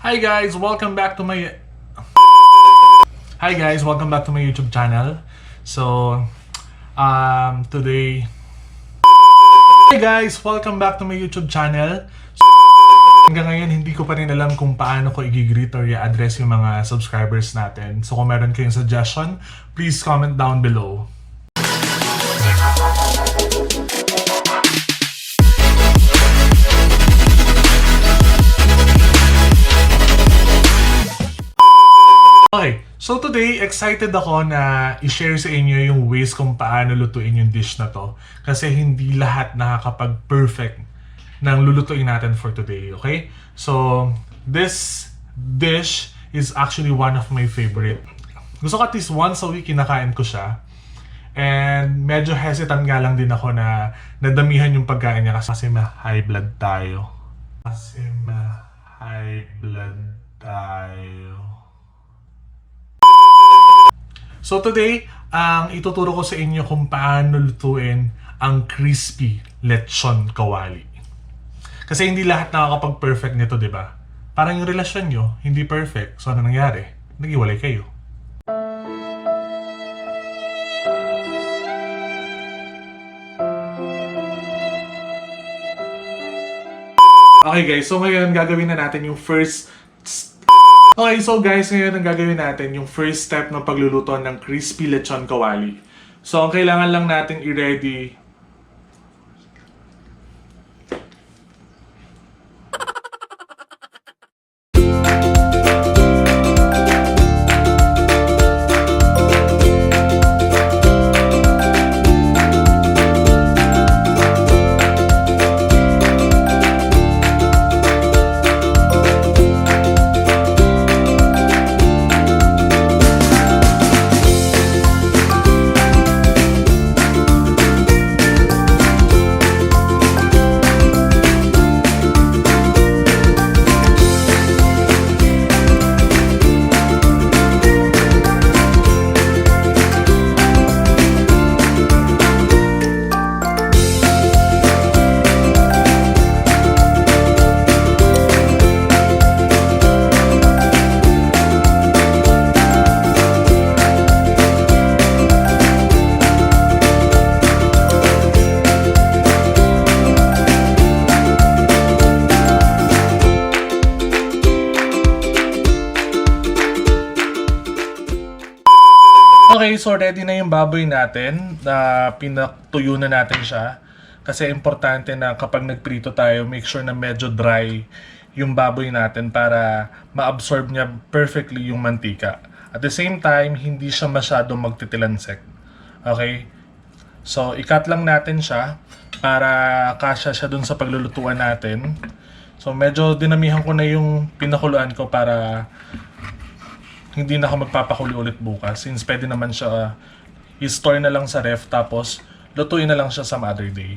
Hi guys, welcome back to my YouTube channel. So, today Hi guys, welcome back to my YouTube channel. Hanggang ngayon, hindi ko pa rin alam kung paano ko i-greet or i-address yung mga subscribers natin. So, kung meron kayong suggestion, please comment down below. Okay, so today, excited ako na i-share sa inyo yung ways kung paano lutuin yung dish na to. Kasi hindi lahat nakakapag-perfect ng lulutuin natin for today, okay? So, this dish is actually one of my favorite. Gusto ko at least once a week kinakain ko siya. And medyo hesitant nga lang din ako na nadamihan yung pagkain niya kasi ma-high blood tayo. So today, ang ituturo ko sa inyo kung paano lutuin ang crispy Lechon Kawali. Kasi hindi lahat nakakapag-perfect nito, di ba? Parang yung relasyon nyo, hindi perfect. So ano nangyari? Nag-iwalay kayo. Okay guys, so ngayon gagawin na natin yung first ngayon ang gagawin natin yung first step ng pagluluto ng crispy lechon kawali. So, ang kailangan lang natin i-ready Okay, so ready na yung baboy natin na pinatuyo na natin siya. Kasi importante na kapag nagprito tayo, make sure na medyo dry yung baboy natin para ma-absorb niya perfectly yung mantika. At the same time, hindi siya masyadong magtitilansek. Okay? So, i-cut lang natin siya para kasya siya dun sa paglulutuan natin. So, medyo dinamihan ko na yung pinakuluan ko para hindi na ako magpapakuli ulit bukas since pwede naman siya i-store na lang sa ref tapos lutuin na lang siya some other day.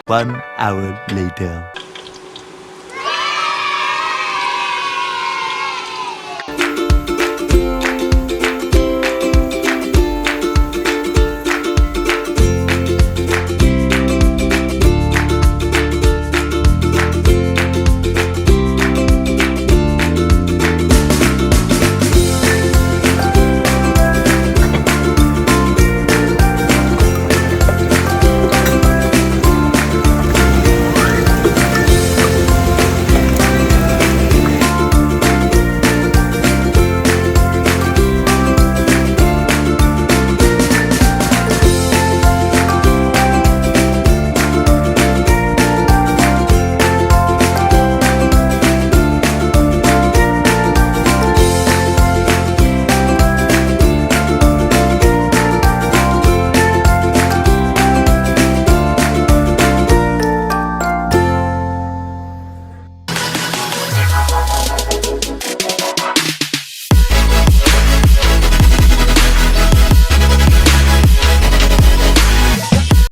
One hour later.